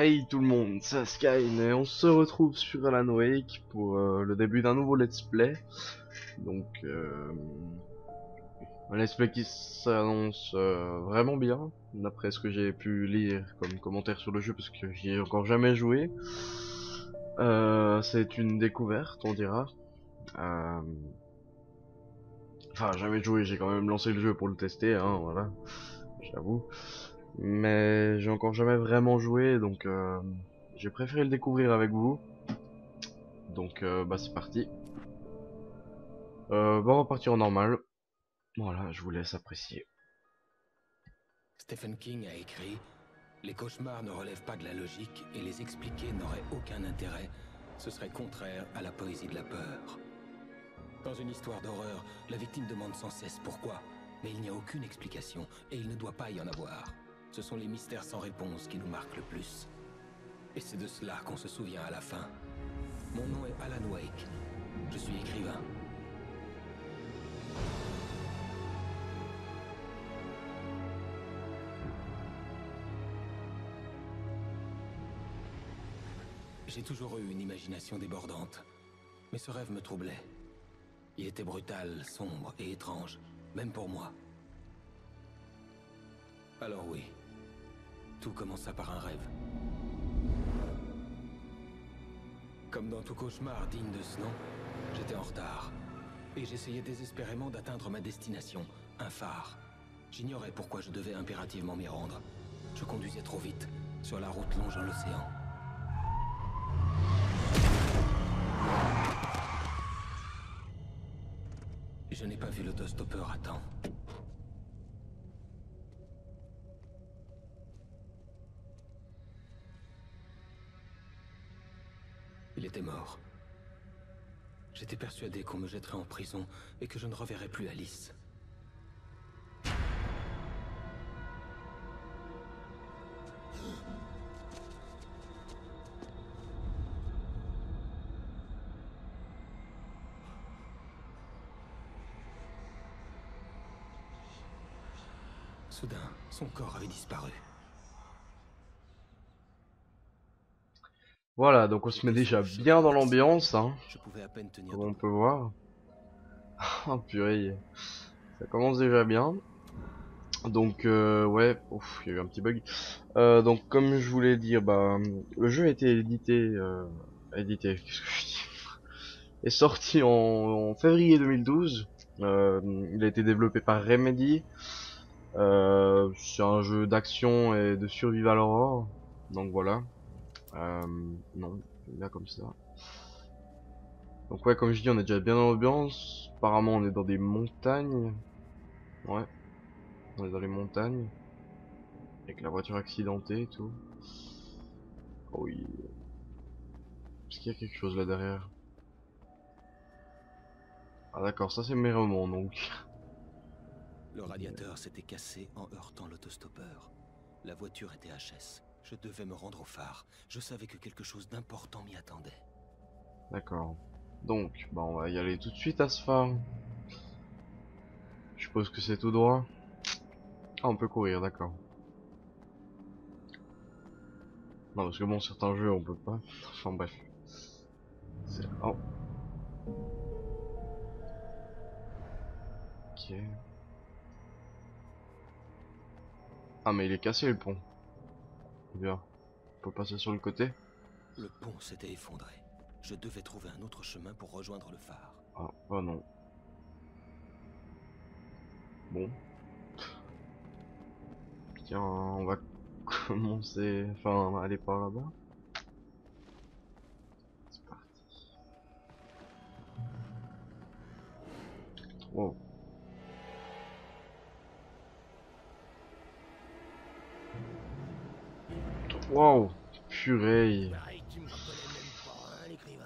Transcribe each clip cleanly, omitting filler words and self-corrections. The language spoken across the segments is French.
Hey tout le monde, c'est Skyne et on se retrouve sur Alan Wake pour le début d'un nouveau let's play. Donc un let's play qui s'annonce vraiment bien, d'après ce que j'ai pu lire comme commentaire sur le jeu parce que j'y ai encore jamais joué. C'est une découverte, on dira. Euh, Enfin jamais joué, j'ai quand même lancé le jeu pour le tester, hein, voilà, j'avoue. Mais j'ai encore jamais vraiment joué, donc j'ai préféré le découvrir avec vous. Donc bah c'est parti. Bah on va partir en normal. Voilà, je vous laisse apprécier. Stephen King a écrit « Les cauchemars ne relèvent pas de la logique et les expliquer n'aurait aucun intérêt. Ce serait contraire à la poésie de la peur. » Dans une histoire d'horreur, la victime demande sans cesse pourquoi. Mais il n'y a aucune explication et il ne doit pas y en avoir. Ce sont les mystères sans réponse qui nous marquent le plus. Et c'est de cela qu'on se souvient à la fin. Mon nom est Alan Wake. Je suis écrivain. J'ai toujours eu une imagination débordante. Mais ce rêve me troublait. Il était brutal, sombre et étrange, même pour moi. Alors oui, tout commença par un rêve. Comme dans tout cauchemar digne de ce nom, j'étais en retard. Et j'essayais désespérément d'atteindre ma destination, un phare. J'ignorais pourquoi je devais impérativement m'y rendre. Je conduisais trop vite, sur la route longeant l'océan. Je n'ai pas vu l'autostoppeur à temps. Il était mort. J'étais persuadé qu'on me jetterait en prison et que je ne reverrais plus Alice. Soudain, son corps avait disparu. Voilà, donc on se met déjà bien dans l'ambiance, hein, Je pouvais à peine tenir comme on debout. peut voir. Ah purée, ça commence déjà bien. Donc ouais, ouf, il y a eu un petit bug. Donc comme je voulais dire, bah le jeu a été qu'est-ce que je dis, est sorti en février 2012. Il a été développé par Remedy. C'est un jeu d'action et de survival horror. Donc voilà. Non, bien comme ça. Donc ouais, comme je dis, on est déjà bien dans l'ambiance. Apparemment, on est dans des montagnes. Ouais, on est dans les montagnes. Avec la voiture accidentée et tout. Oh oui. Est-ce qu'il y a quelque chose là derrière? Ah d'accord, ça c'est Meremont donc. Le radiateur s'était cassé en heurtant l'autostoppeur. La voiture était HS. Je devais me rendre au phare. Je savais que quelque chose d'important m'y attendait. D'accord. Donc, bah on va y aller tout de suite à ce phare. Je suppose que c'est tout droit. Ah, on peut courir, d'accord. Non, parce que bon, certains jeux on peut pas. Enfin bref. Oh. Ok. Ah mais il est cassé le pont. Bien. On peut passer sur le côté. Le pont s'était effondré. Je devais trouver un autre chemin pour rejoindre le phare. Ah, bah non. Bon. Tiens, on va commencer. Enfin, on va aller par là-bas. C'est parti. Wow. Wow. Purée. Pareil, tu me reconnais même pas, hein, l'écrivain.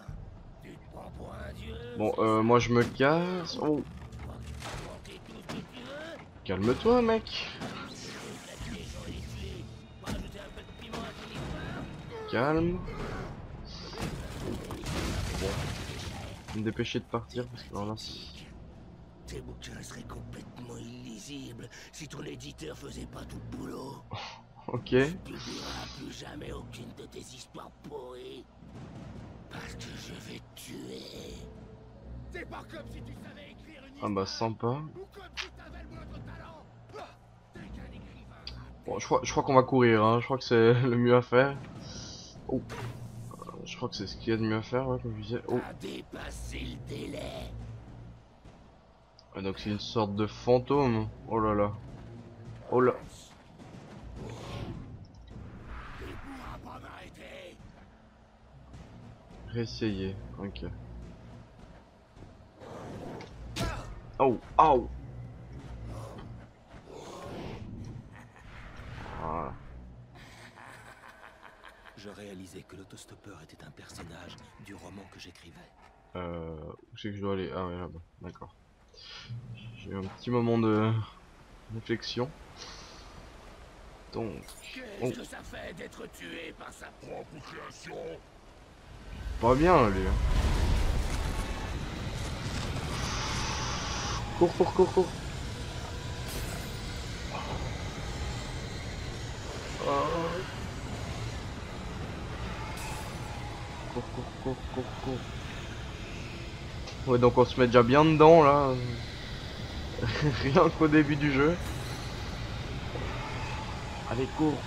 Tu te prends pour un dieu. Bon, C'est ça. moi je me casse. Oh. Tu crois que tu peux inventer tout ce que tu veux. Calme-toi, mec. Éclater les gens et les tuer. Rajouter un peu de piment à ton histoire. Calme. Bon. Je vais me dépêcher de partir parce que alors là. Tes bouquins seraient complètement illisibles si ton éditeur faisait pas tout le boulot. Ok. Tu n'oublieras plus jamais aucune de tes histoires pourries. Parce que je vais te tuer. C'est pas comme si tu savais écrire une Ah bah sympa. ou comme si t'avais le moindre talent. T'es qu'un écrivain. Bon, je crois qu'on va courir, hein. Je crois que c'est le mieux à faire. Oh. Je crois que c'est ce qu'il y a de mieux à faire, ouais, comme je disais. Oh. T'as dépassé le délai. Ah, donc c'est une sorte de fantôme. Oh là là. Oh là. Tu pourras pas m'arrêter. Réessayer. Ok. Oh. Oh. Voilà. Je réalisais que l'autostoppeur était un personnage du roman que j'écrivais. Où c'est que je dois aller? Ah ouais, là-bas. D'accord. J'ai eu un petit moment de réflexion. Donc. Oh. Qu'est-ce que ça fait d'être tué par sa propre création? Pas bien, lui. Cours, cours, cours, cours. Cours, cours, cours, cours, cours. Ouais, donc on se met déjà bien dedans, là. Rien qu'au début du jeu. Allez, cours.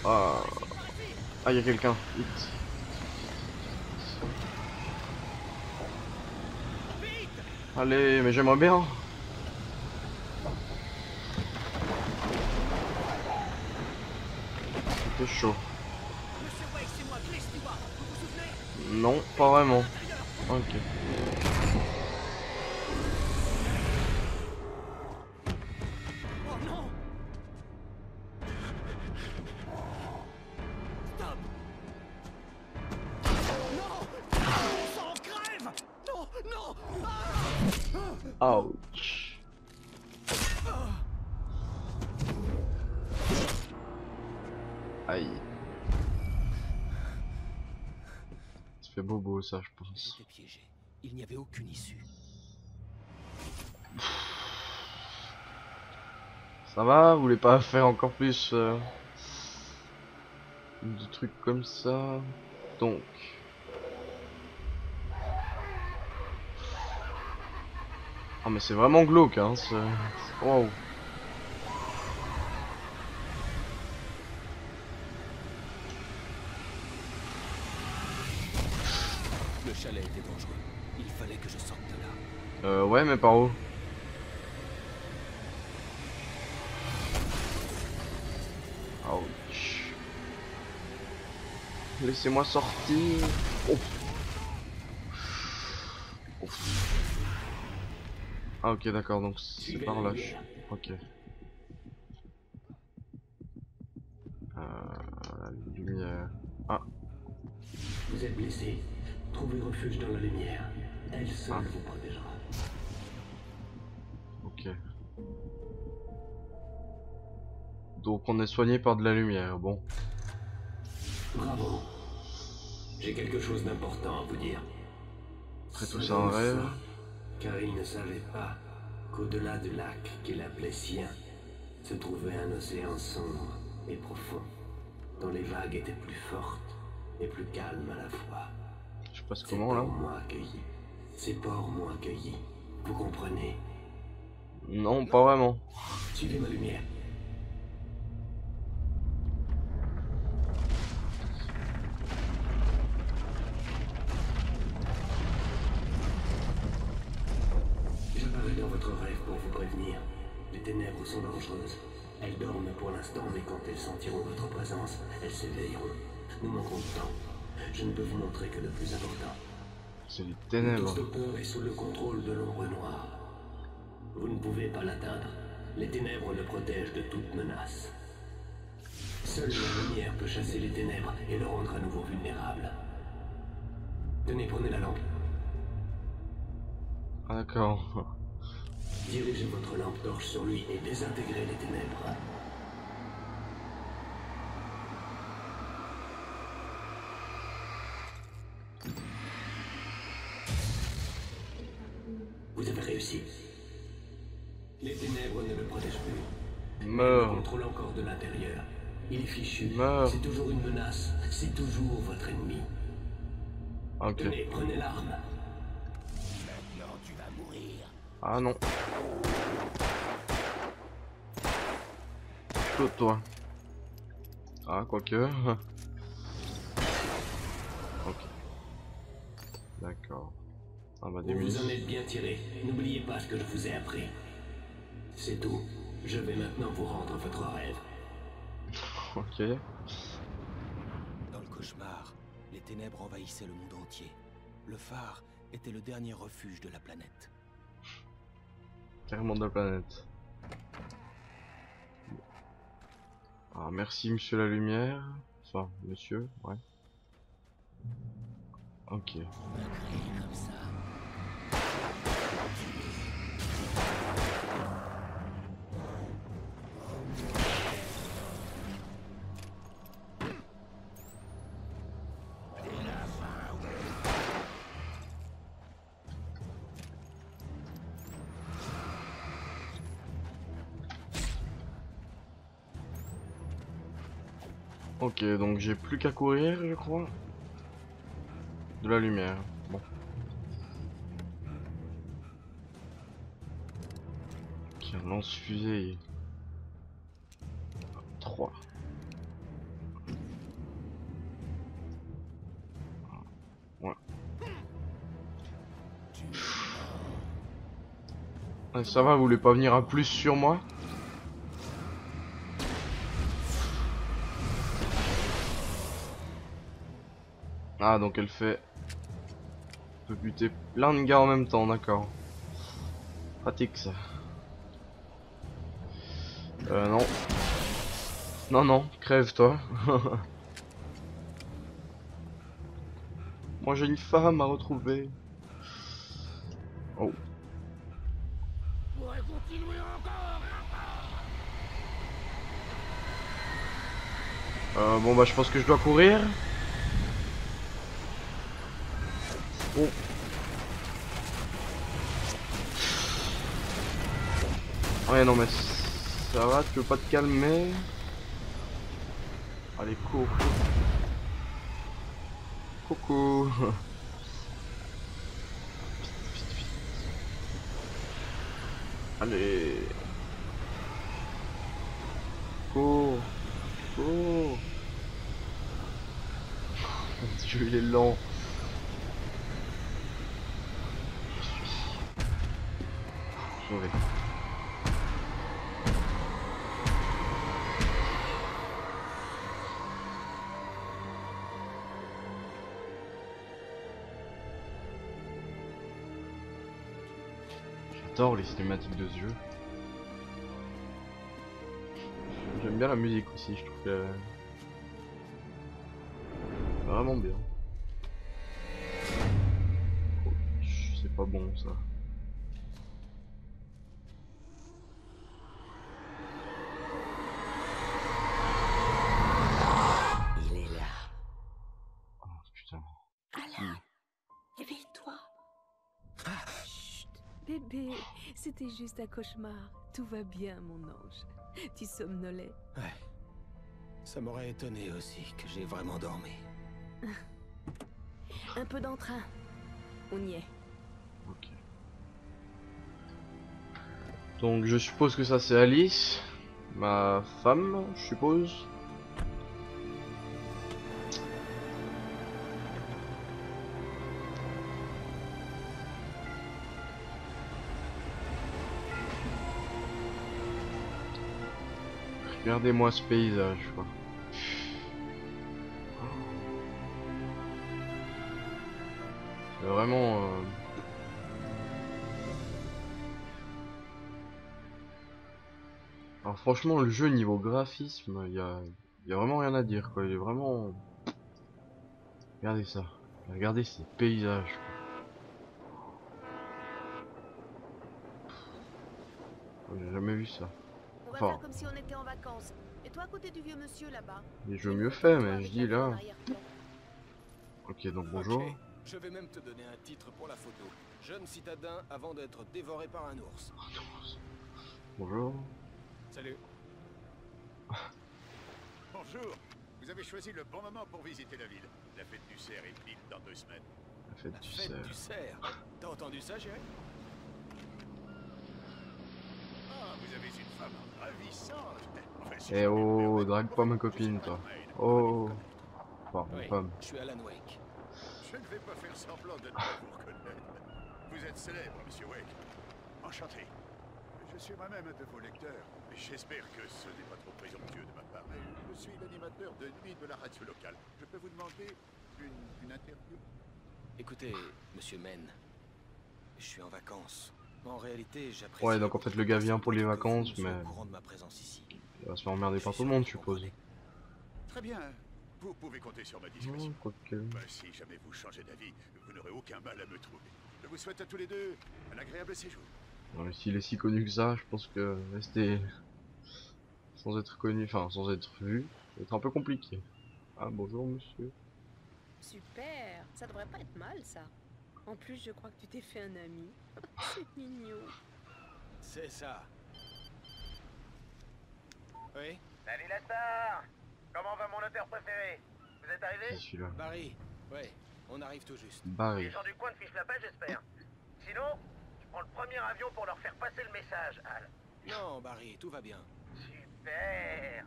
Ah, il y a quelqu'un. Vite. Allez, mais j'aimerais bien. C'était chaud. Monsieur Wake, c'est moi, Chris Stewart. Vous vous souvenez? Non, pas vraiment. Ok. Oh non! Stop! Non! Ça en crève! Non! Non! Ouch. Aïe. Ça fait bobo ça, je pense. J'étais piégé. Il n'y avait aucune issue. Ça va? Vous voulez pas faire encore plus de trucs comme ça? Donc. Ah mais c'est vraiment glauque hein. Wow. Le chalet était dangereux. Il fallait que je sorte de là. Ouais mais par où? Ouch. Laissez-moi sortir. Oh. Oh. Ah ok d'accord donc c'est par là. Ok. La lumière. Ah. Vous êtes blessé. Trouvez refuge dans la lumière. Elle seule vous protégera. Ok. Donc on est soigné par de la lumière, bon. Bravo. J'ai quelque chose d'important à vous dire. Après tout c'est un rêve. Car il ne savait pas qu'au-delà du lac qu'il appelait sien, se trouvait un océan sombre et profond, dont les vagues étaient plus fortes et plus calmes à la fois. Je passe Ces comment là? ports m'ont accueilli. Ces ports m'ont accueilli. Vous comprenez? Non, pas vraiment. Suivez ma lumière. J'apparais dans votre rêve pour vous prévenir. Les ténèbres sont dangereuses. Elles dorment pour l'instant, mais quand elles sentiront votre présence, elles s'éveilleront. Nous manquons de temps. Je ne peux vous montrer que le plus important. C'est les ténèbres. L'autostoppeur est sous le contrôle de l'ombre noire. Vous ne pouvez pas l'atteindre. Les ténèbres le protègent de toute menace. Seule la lumière peut chasser les ténèbres et le rendre à nouveau vulnérable. Tenez, prenez la lampe. Ah d'accord. Dirigez votre lampe torche sur lui et désintégrez les ténèbres. Vous avez réussi. Les ténèbres ne le protègent plus. mais il Meurs. me contrôle encore de l'intérieur. Il est fichu. Meurs. C'est toujours une menace. C'est toujours votre ennemi. Ok. Tenez, prenez l'arme. Maintenant, tu vas mourir. Ah non. Toi. Ah, quoique. Ok. D'accord. Ah bah des Vous vous en munitions. êtes bien tiré. N'oubliez pas ce que je vous ai appris. C'est tout. Je vais maintenant vous rendre votre rêve. Ok. Dans le cauchemar, les ténèbres envahissaient le monde entier. Le phare était le dernier refuge de la planète. Carrément de la planète. Ah merci monsieur la lumière. Enfin, monsieur, ouais. Ok. Comme ça. Ok, donc j'ai plus qu'à courir, je crois. De la lumière. Bon. Ok, un lance-fusée. 3. Ouais. Ouais, ça va, vous voulez pas venir à plus sur moi? Ah, donc elle fait... On peut buter plein de gars en même temps, d'accord. Pratique ça. Non. Non, non, crève toi. Moi j'ai une femme à retrouver. Oh. Pourrait continuer encore. Bon bah je pense que je dois courir. Oh. Ouais non mais ça va, tu veux pas te calmer? Allez cours. Coucou. Vite, vite. Allez. Cours. Cours. Mon dieu il est lent. Je suis sauvé. J'adore les cinématiques de ce jeu. J'aime bien la musique aussi, je trouve que vraiment bien. Oh, c'est pas bon ça. Il est là. Oh putain. Alain, éveille-toi. Chut, bébé, c'était juste un cauchemar. Tout va bien, mon ange. Tu somnolais. Ouais. Ça m'aurait étonné aussi que j'ai vraiment dormi. Un peu d'entrain. On y est. Ok. Donc je suppose que ça c'est Alice, ma femme, je suppose. Regardez-moi ce paysage, quoi. C'est vraiment... Alors franchement, le jeu niveau graphisme, il y a vraiment rien à dire, quoi. Il est vraiment... Regardez ça. Regardez ces paysages, quoi. J'ai jamais vu ça. On va Enfin, faire comme si on était en vacances. Et toi à côté du vieux monsieur là-bas. des jeux mieux faits, mais je dis là... Ok, donc bonjour. Ok, je vais même te donner un titre pour la photo. Jeune citadin avant d'être dévoré par un ours. Bonjour. Salut. Bonjour. Vous avez choisi le bon moment pour visiter la ville. La fête du cerf est pile dans 2 semaines. La fête La du fête cerf. du cerf. T'as entendu ça, chérie? Ah, vous avez une femme ravissante. Enfin, si Eh je puis me oh, permettre. drague pas ma copine, toi. Oh. Enfin, ma Oui, femme. je suis Alan Wake. Je ne vais pas faire semblant de ne pas vous reconnaître. Vous êtes célèbre, monsieur Wake. Enchanté. Je suis moi-même un de vos lecteurs. J'espère que ce n'est pas trop présomptueux de ma part. Mais je suis l'animateur de nuit de la radio locale. Je peux vous demander une interview? Écoutez, monsieur Men, je suis en vacances. En réalité, j'apprécie... Ouais, donc en fait, le gars vient pour les vacances, mais... mais au courant de ma présence ici. il va se faire emmerder par tout le monde, je suppose. Très bien. Vous pouvez compter sur ma Non, discrétion. quoique. Bah, si jamais vous changez d'avis, vous n'aurez aucun mal à me trouver. Je vous souhaite à tous les deux un agréable séjour. Non, mais s'il est si connu que ça, je pense que rester sans être connu, enfin sans être vu, ça va être un peu compliqué. Ah, bonjour monsieur. Super, ça devrait pas être mal ça. En plus, je crois que tu t'es fait un ami. C'est mignon. C'est ça. Oui, Salut la star! Comment va mon auteur préféré? Vous êtes C'est arrivé? celui-là. Barry. Ouais, on arrive tout juste. Les Barry. gens du coin ne fichent la paix, j'espère. Sinon, je prends le premier avion pour leur faire passer le message, Al. Non, Barry, tout va bien. Super!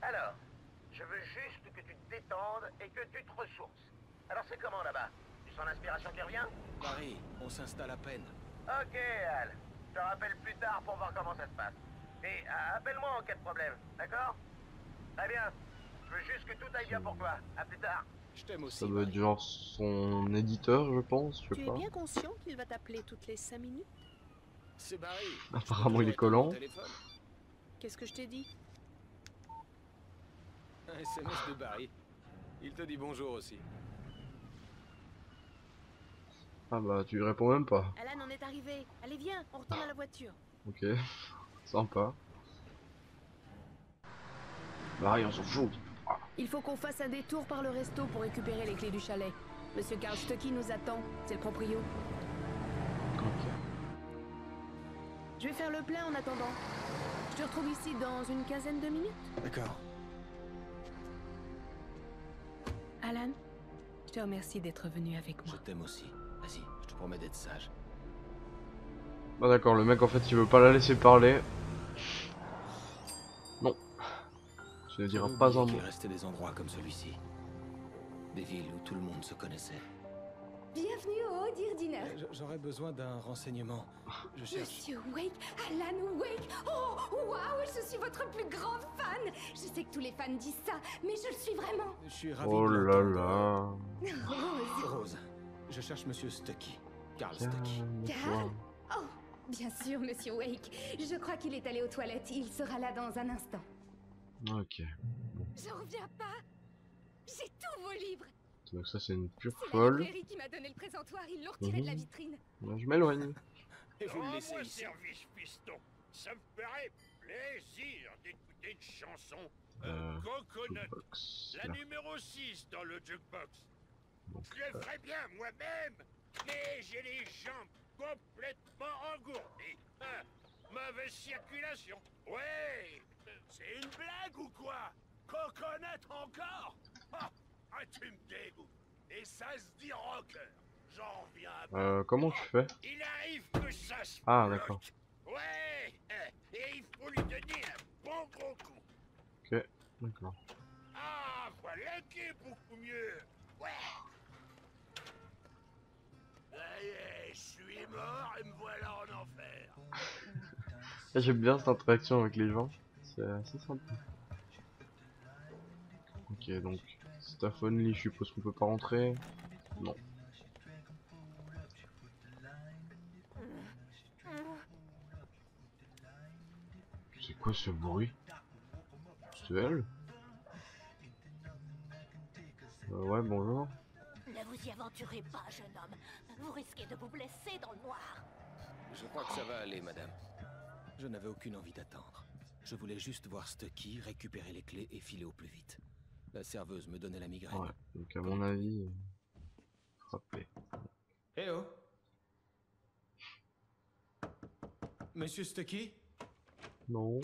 Alors, je veux juste que tu te détendes et que tu te ressources. Alors c'est comment là-bas? Tu sens l'inspiration qui revient? Barry, on s'installe à peine. Ok, Al. Je te rappelle plus tard pour voir comment ça se passe. Et appelle-moi en cas de problème, d'accord? Très bien. Je veux juste que tout aille bien pour toi. À plus tard. Je t'aime aussi, Ça doit être Barry. genre son éditeur, je pense, je Tu sais es pas. bien conscient qu'il va t'appeler toutes les 5 minutes? C'est Barry. Apparemment, Je il est peux toujours collant. éteindre mon téléphone. Qu'est-ce que je t'ai dit? Un SMS de Barry. Il te dit bonjour aussi. Ah bah, tu lui réponds même pas. Alan, on est arrivé. Allez, viens, on retourne à la voiture. Ok, sympa. Barry, on s'en fout. Il faut qu'on fasse un détour par le resto pour récupérer les clés du chalet. Monsieur Karl Stucky nous attend. C'est le proprio. Ok. Je vais faire le plein en attendant. Je te retrouve ici dans une quinzaine de minutes. D'accord. Alan, je te remercie d'être venu avec Je moi. t'aime aussi. Vas-y, je te promets d'être sage. Bah d'accord, le mec en fait il veut pas la laisser parler. Non. Je ne dirai J'avais pas oublié un qu'il mot. restait des endroits comme celui-ci. Des villes où tout le monde se connaissait. Bienvenue au Haut Deer Dinner. J'aurais besoin d'un renseignement. Je cherche... Monsieur Wake, Alan Wake. Oh, waouh, je suis votre plus grand fan. Je sais que tous les fans disent ça, mais je le suis vraiment. Je suis ravi Oh de là l'entendre. là. Rose. Rose, je cherche Monsieur Stucky. Karl Stucky. Calme-toi. Oh, bien sûr, Monsieur Wake. Je crois qu'il est allé aux toilettes. Il sera là dans un instant. Ok. J'en reviens pas. J'ai tous vos livres. Donc ça c'est une pure C'est la folle. librairie qui m'a donné le présentoir. Ils l'ont retiré de la vitrine. Là, je m'éloigne. Et vous le laissez Rends-moi ici. service, piston. Ça me ferait plaisir d'écouter une chanson. Coconut. Jukebox, La là. numéro 6 dans le jukebox. Donc, Je le ferais bien moi-même, mais j'ai les jambes complètement engourdies. Hein, mauvaise circulation. Ouais, c'est une blague ou quoi? Coconut encore? Ah, tu me dégoûtes. Et ça se dit rocker. J'en reviens pas. comment tu fais? Il arrive que ça se Ah, bloque. d'accord. Ouais, et il faut lui donner un bon gros coup. Ok, d'accord. Ah, voilà qui est beaucoup mieux. Ouais. Ça y est, je suis mort et me voilà en enfer. J'aime bien cette interaction avec les gens. C'est assez sympa. Ok, donc staff only, je suppose qu'on peut pas rentrer. Non. C'est quoi ce bruit? C'est elle? Ouais, bonjour. Ne vous y aventurez pas, jeune homme. Vous risquez de vous blesser dans le noir. Je crois que ça va aller, madame. Je n'avais aucune envie d'attendre. Je voulais juste voir Stucky, récupérer les clés et filer au plus vite. La serveuse me donnait la migraine. Ouais, donc à mon avis, frappé. Eh oh! Monsieur Stucky? Non.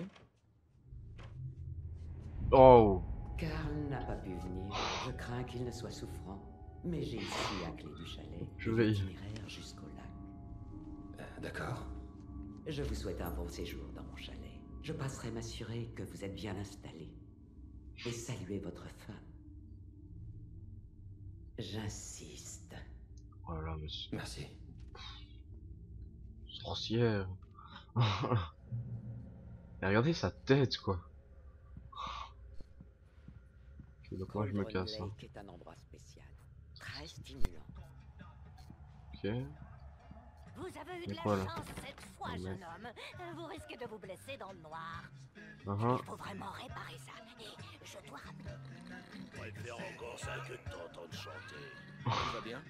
Oh. Karl n'a pas pu venir. Je crains qu'il ne soit souffrant. Mais j'ai ici la clé du chalet et l'itinéraire jusqu'au lac. D'accord. Je vous souhaite un bon séjour dans mon chalet. Je passerai m'assurer que vous êtes bien installé. Et saluer votre femme. J'insiste. Voilà, monsieur. Merci. Sorcière. Et regardez sa tête, quoi. Ok, donc moi je me casse. Hein. Est un endroit spécial, très stimulant. Ok. Vous avez eu de la chance cette fois, jeune homme. Vous risquez de vous blesser dans le noir. Il faut vraiment réparer ça. Et je dois rappeler. Je préfère encore ça que de t'entendre chanter. Tout va bien?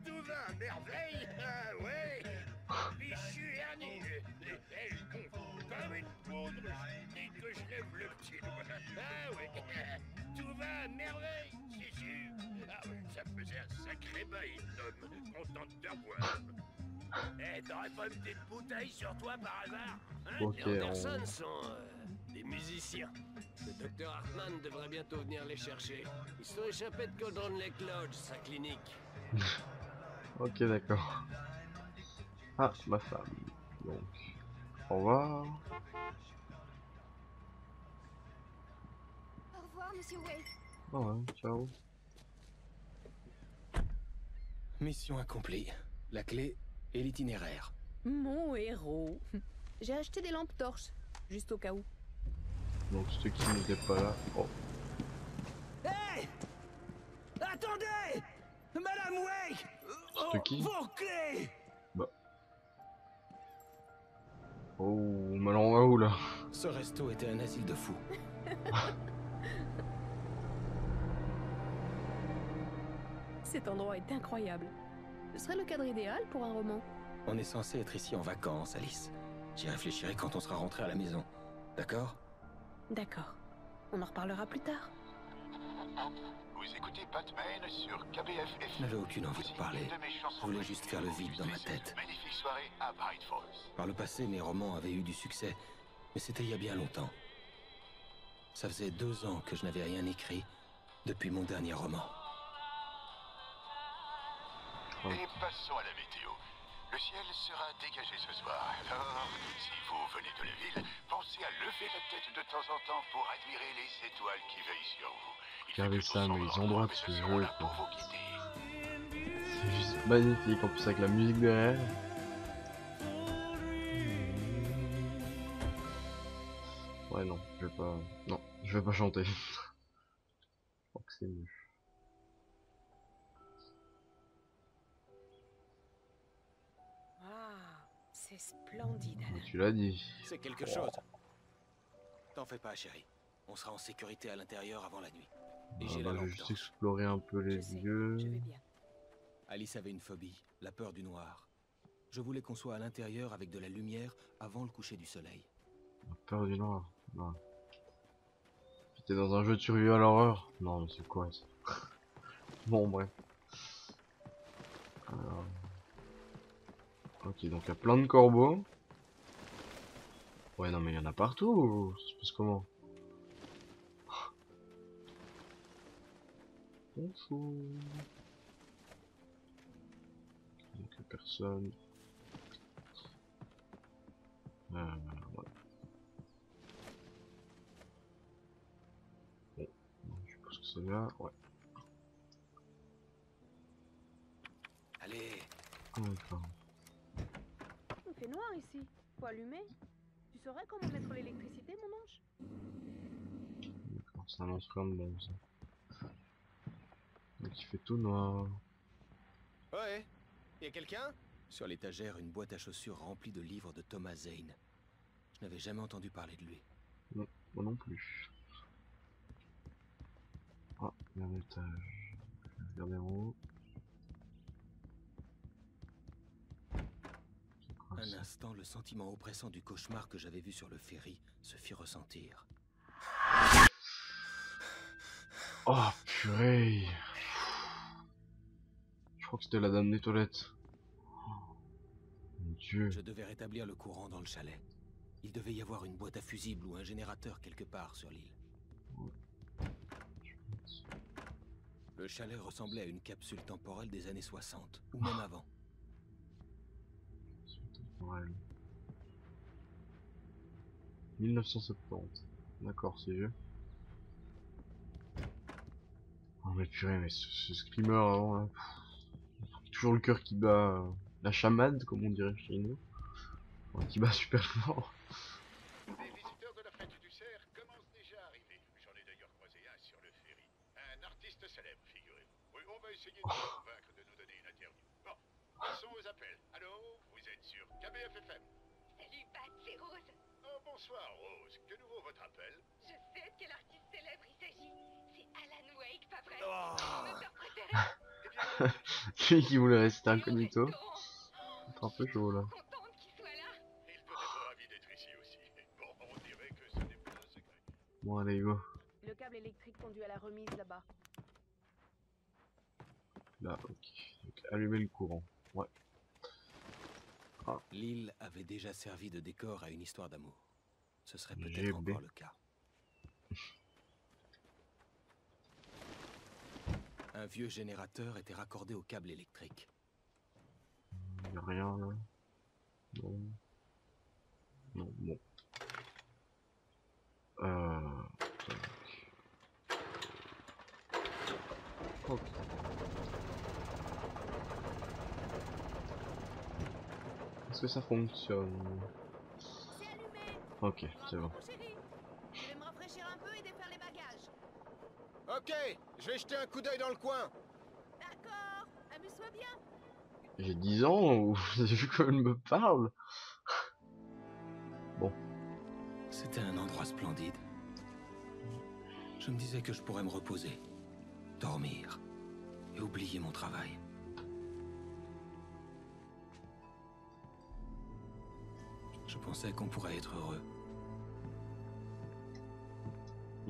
Tout va à merveille. Ah ouais. Bichu hernie. Les belles gonflent comme une poudre dès que je lève le petit doigt. Ah ouais. Tout va à merveille, c'est sûr. Ah ouais, ça me faisait un sacré bail, l'homme. Content de te revoir. Eh, t'aurais pas une petite bouteille sur toi par hasard, hein? Ok, Les Anderson sont des musiciens. Le docteur Hartman devrait bientôt venir les chercher. Ils sont échappés de Cauldron Lake Lodge, sa clinique. Ok, d'accord. Ah, ma femme. Donc, au revoir. Au revoir, monsieur Wake. Oh ouais, ciao. Mission accomplie. La clé et l'itinéraire. Mon héros. J'ai acheté des lampes torches, juste au cas où. Donc ceux qui n'étaient pas là. Oh. Hey! Attendez! Madame Wake! C'était qui? Vos clés! Bah. Oh, mais alors on va où là? Ce resto était un asile de fous. Cet endroit est incroyable. Ce serait le cadre idéal pour un roman. On est censé être ici en vacances, Alice. J'y réfléchirai quand on sera rentré à la maison. D'accord? D'accord. On en reparlera plus tard. Vous écoutez Batman sur KBFF. Je n'avais aucune envie de parler. Je voulais juste faire le vide dans ma tête. Magnifique soirée à Bright Falls. Par le passé, mes romans avaient eu du succès, mais c'était il y a bien longtemps. Ça faisait 2 ans que je n'avais rien écrit depuis mon dernier roman. Et passons à la météo. Le ciel sera dégagé ce soir. Alors, si vous venez de la ville, pensez à lever la tête de temps en temps pour admirer les étoiles qui veillent sur vous. Regardez ça, mais ils ont droit de ce jeu, quoi. C'est juste magnifique, en plus avec la musique derrière. Ouais, non, je vais pas... Non, je vais pas chanter. Je crois que c'est mieux. C'est splendide, Alan. Tu l'as dit. C'est quelque chose. T'en fais pas, chérie. On sera en sécurité à l'intérieur avant la nuit. Et j'ai la Je vais lampe juste torche. explorer un peu les lieux. Je vais bien. Alice avait une phobie, la peur du noir. Je voulais qu'on soit à l'intérieur avec de la lumière avant le coucher du soleil. La peur du noir. Non. T'es dans un jeu de survival horreur? Non, mais c'est quoi ça? Bon, bref. Alors... Ok, donc il y a plein de corbeaux. Ouais, non, mais il y en a partout. Ça se passe comment? Bonjour. Donc personne. Ouais. Bon, je suppose que c'est là. Ouais. Allez. D'accord. Il fait noir ici. Faut allumer. Tu saurais comment mettre l'électricité, mon ange? D'accord, ça annonce rien de bon, ça. Donc il fait tout noir. Ouais. Y a quelqu'un? Sur l'étagère, une boîte à chaussures remplie de livres de Thomas Zane. Je n'avais jamais entendu parler de lui. Non, moi non plus. Ah, il y a un étage. Regardez en haut. Un instant, le sentiment oppressant du cauchemar que j'avais vu sur le ferry se fit ressentir. Oh purée. Je crois que c'était la dame des toilettes. Dieu. Je devais rétablir le courant dans le chalet. Il devait y avoir une boîte à fusibles ou un générateur quelque part sur l'île. Le chalet ressemblait à une capsule temporelle des années 60, ou même avant. 1970. D'accord, c'est vieux. Oh mais purée, mais ce screamer avant là. Toujours le cœur qui bat la chamade, comme on dirait chez nous. Enfin, qui bat super fort. Des visiteurs de la fête du cerf commencent déjà à arriver. J'en ai d'ailleurs croisé un sur le ferry. Un artiste célèbre, figurez-vous. Oui, on va essayer de le convaincre de nous donner une interview. Bon, passons aux appels. Allô, vous êtes sur KBFFM. Salut Pat, c'est Rose. Oh, bonsoir Rose. Que nouveau votre appel? Je sais de quel artiste célèbre il s'agit. C'est Alan Wake, pas vrai? Oh. Mon auteur préféré. Celui qui voulait rester incognito. C'est un peu chaud là. Contente qu'il soit là. Il doit être ravi d'être ici aussi. Bon, on dirait que ce n'est plus un secret. Bon allez go. Le câble électrique conduit à la remise là-bas. Là, ok. Donc, allumer le courant. Ouais. Ah. L'île avait déjà servi de décor à une histoire d'amour. Ce serait peut-être GB. encore le cas. Un vieux générateur était raccordé au câble électrique. Y'a rien là. Non. Non, bon. Ok. Est-ce que ça fonctionne? C'est allumé. Ok, c'est bon. Mon chéri, je vais me rafraîchir un peu et défaire les bagages. Ok, je vais jeter un coup d'œil dans le coin. D'accord, amuse-toi bien. J'ai 10 ans ou j'ai vu qu'elle me parle. Bon. C'était un endroit splendide. Je me disais que je pourrais me reposer, dormir et oublier mon travail. Je pensais qu'on pourrait être heureux.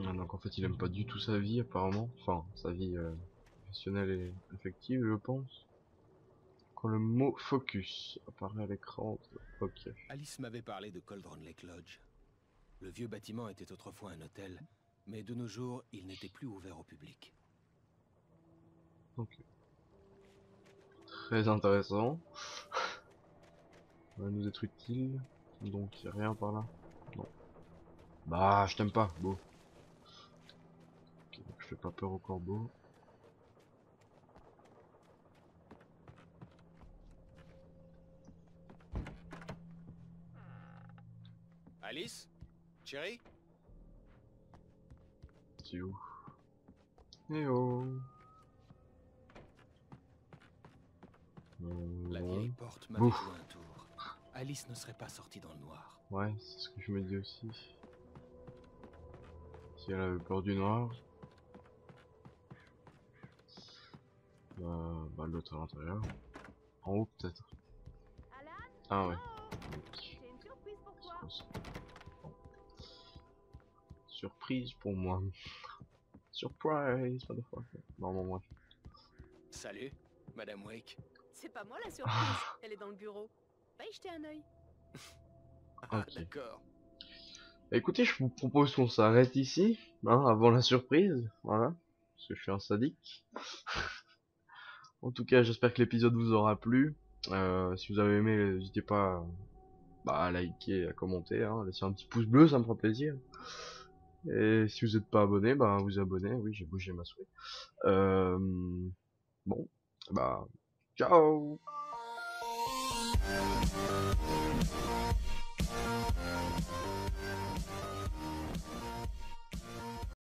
Ah, donc en fait il aime pas du tout sa vie apparemment. Enfin, sa vie professionnelle et affective je pense. Quand le mot focus apparaît à l'écran, ok. Alice m'avait parlé de Cauldron Lake Lodge. Le vieux bâtiment était autrefois un hôtel, mais de nos jours, il n'était plus ouvert au public. Ok. Très intéressant. Ça va nous être utile. Donc il n'y a rien par là. Non. Bah je t'aime pas, beau. Ok, donc je fais pas peur au corbeau. Alice? Chérie? C'est où? Eh oh. La vieille porte m'avait joué un tour. Alice ne serait pas sortie dans le noir. Ouais, c'est ce que je me dis aussi. Si elle avait peur du noir. Bah l'autre à l'intérieur. En haut peut-être. Ah ouais. J'ai une surprise pour toi. Bon. Surprise pour moi. Surprise, motherfucker. Non, moi. Salut, Madame Wake. C'est pas moi la surprise, elle est dans le bureau. Va y jeter un œil. Ok. D'accord. Écoutez, je vous propose qu'on s'arrête ici, hein, avant la surprise, voilà, parce que je suis un sadique. En tout cas, j'espère que l'épisode vous aura plu. Si vous avez aimé, n'hésitez pas à liker, à commenter, hein, laisser un petit pouce bleu, ça me fera plaisir. Et si vous n'êtes pas abonné, vous abonnez. Oui, j'ai bougé ma souris. Bon, ciao.